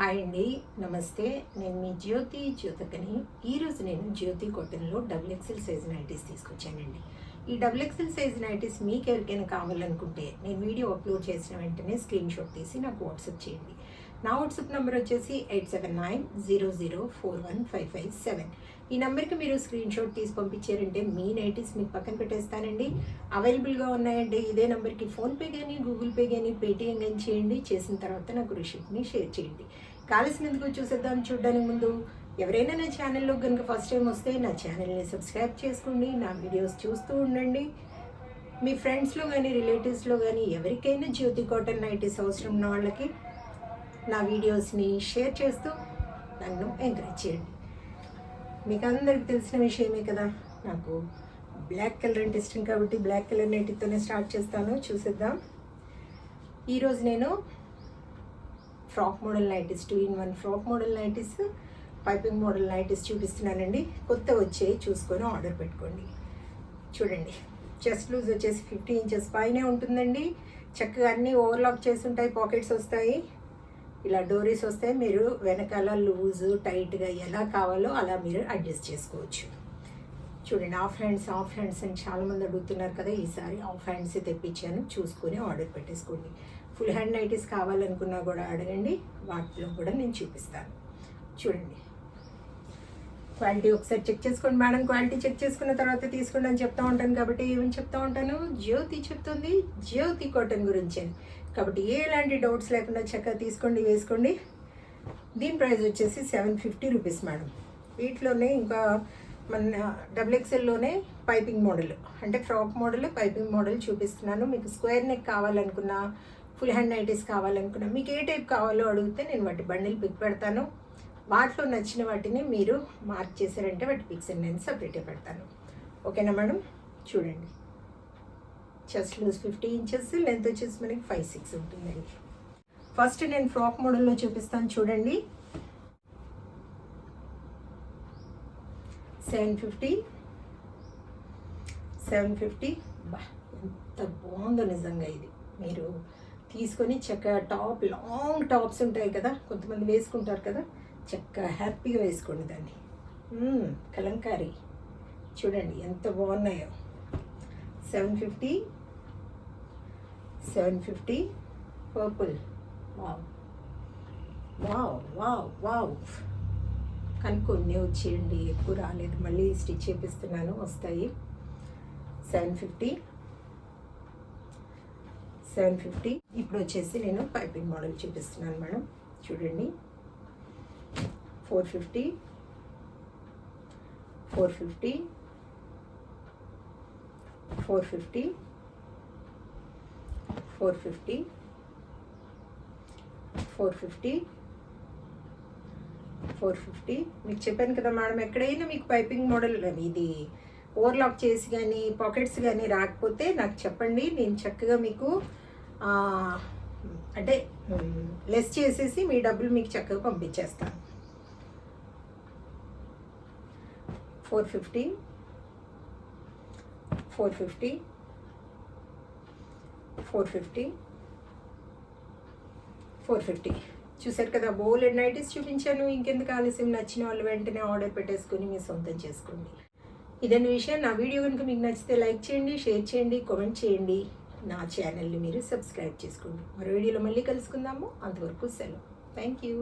Hi అండి, నమస్తే. నేను మీ జ్యోతకని. ఈరోజు నేను జ్యోతి కాటన్లో XXL సైజ్ నైటీస్ తీసుకొచ్చానండి. ఈ XXL సైజ్ నైటీస్ మీకు ఎవరికైనా కావాలనుకుంటే నేను వీడియో అప్లోడ్ చేసిన వెంటనే స్క్రీన్ షాట్ తీసి నాకు వాట్సాప్ చేయండి. నా వాట్సాప్ నెంబర్ వచ్చేసి 8790041557. ఈ నెంబర్కి మీరు స్క్రీన్ షాట్ తీసి పంపించారంటే మీ నైటీస్ మీకు పక్కన పెట్టేస్తానండి. అవైలబుల్గా ఉన్నాయంటే ఇదే నెంబర్కి ఫోన్పే కానీ గూగుల్ పే కానీ పేటిఎం కానీ చేయండి. చేసిన తర్వాత నాకు రిసిప్ట్ని షేర్ చేయండి. కావాల్సినందుకు చూసేద్దాం. చూడడానికి ముందు ఎవరైనా నా ఛానల్లో కనుక ఫస్ట్ టైం వస్తే నా ఛానల్ని సబ్స్క్రైబ్ చేసుకోండి. నా వీడియోస్ చూస్తూ ఉండండి. మీ ఫ్రెండ్స్లో కానీ రిలేటివ్స్లో కానీ ఎవరికైనా జ్యోతి కాటన్ నైటీస్ అవసరం ఉన్న వాళ్ళకి నా వీడియోస్ని షేర్ చేస్తూ నన్ను ఎంకరేజ్ చేయండి. మీకు అందరికి తెలిసిన విషయమే కదా, నాకు బ్లాక్ కలర్ అంటే ఇష్టం కాబట్టి బ్లాక్ కలర్ నైటీతోనే స్టార్ట్ చేస్తాను. చూసేద్దాం. ఈరోజు నేను frock model nighties 2-in-1 frock model nighties, piping model nighties చూపిస్తున్నానండి. కొత్త వచ్చాయి, చూసుకొని ఆర్డర్ పెట్టుకోండి. చూడండి, చెస్ట్ లూజ్ వచ్చేసి 50 ఇంచెస్ పైనే ఉంటుందండి. చక్కగా అన్నీ ఓవర్లాక్ చేసి ఉంటాయి, పాకెట్స్ వస్తాయి, ఇలా డోరీస్ వస్తాయి. మీరు వెనకాల లూజు టైట్గా ఎలా కావాలో అలా మీరు అడ్జస్ట్ చేసుకోవచ్చు. చూడండి, హాఫ్ హ్యాండ్స్ అని చాలామంది అడుగుతున్నారు కదా, ఈసారి హాఫ్ హ్యాండ్స్ తెప్పించాను. చూసుకొని ఆర్డర్ పెట్టేసుకోండి. ఫుల్ హ్యాండ్ నైటీస్ కావాలనుకున్నా కూడా అడగండి, వాటిలో కూడా నేను చూపిస్తాను. చూడండి, క్వాలిటీ ఒకసారి చెక్ చేసుకోండి మేడం. క్వాలిటీ చెక్ చేసుకున్న తర్వాత తీసుకోండి అని చెప్తా ఉంటాను కాబట్టి ఏమని చెప్తా ఉంటాను, జ్యోతి చెప్తుంది జ్యోతి కాటన్ గురించి. కాబట్టి ఎలాంటి డౌట్స్ లేకుండా చక్కగా తీసుకోండి, వేసుకోండి. దీని ప్రైస్ వచ్చేసి 750 రూపీస్ మేడం. వీటిలోనే ఇంకా మన XXLలోనే పైపింగ్ మోడల్ అంటే ఫ్రాక్ మోడల్, పైపింగ్ మోడల్ చూపిస్తున్నాను. మీకు స్క్వేర్ నెక్ కావాలనుకున్నా, ఫుల్ హ్యాండ్ నైటీస్ కావాలనుకున్నా, మీకు ఏ టైప్ కావాలో అడిగితే నేను వాటి బండిల్ పిక్ పెడతాను. వాటిలో నచ్చిన వాటిని మీరు మార్క్ చేశారంటే వాటి పిక్స్ నేను సపరేట్గా పెడతాను. ఓకేనా మేడం? చూడండి, చెస్ట్ లూజ్ 50 ఇంచెస్, లెంత్ వచ్చేసి మనకి 5-6 ఉంటుందండి. ఫస్ట్ నేను ఫ్రాక్ మోడల్లో చూపిస్తాను. చూడండి, 750 బా ఎంత బాగుందో నిజంగా. ఇది మీరు తీసుకొని చక్కగా టాప్, లాంగ్ టాప్స్ ఉంటాయి కదా, కొంతమంది వేసుకుంటారు కదా, చక్కగా హ్యాపీగా వేసుకోండి దాన్ని. కలంకారీ చూడండి ఎంత బాగున్నాయో. 750 purple. Wow wow wow wow. కానీ కొన్ని వచ్చేయండి, ఎక్కువ రాలేదు, మళ్ళీ స్టిచ్ చేపిస్తున్నాను, వస్తాయి. 750. ఇప్పుడు వచ్చేసి నేను పైపింగ్ మోడల్ చూపిస్తున్నాను మేడం. చూడండి, 450 మీకు చెప్పాను కదా మేడం, ఎక్కడైనా మీకు పైపింగ్ మోడల్ ఇది ఓవర్లాక్ చేసి కానీ పాకెట్స్ కానీ రాకపోతే నాకు చెప్పండి. నేను చక్కగా మీకు అంటే లెస్ చేసేసి మీ డబ్బులు మీకు చక్కగా పంపించేస్తాను. 450 చూసారు కదా, బోలెడ్ నైటీస్ చూపించాను. ఇంకెందుకు ఆలస్యం, నచ్చిన వాళ్ళు వెంటనే ఆర్డర్ పెట్టేసుకొని మీ సొంతం చేసుకోండి. ఇదన్న విషయం. నా వీడియో కనుక మీకు నచ్చితే లైక్ చేయండి, షేర్ చేయండి, కామెంట్ చేయండి. నా ఛానల్ని మీరు సబ్స్క్రైబ్ చేసుకోండి. మరో వీడియోలో మళ్ళీ కలుసుకుందాము. అంతవరకు సెలవు. Thank you.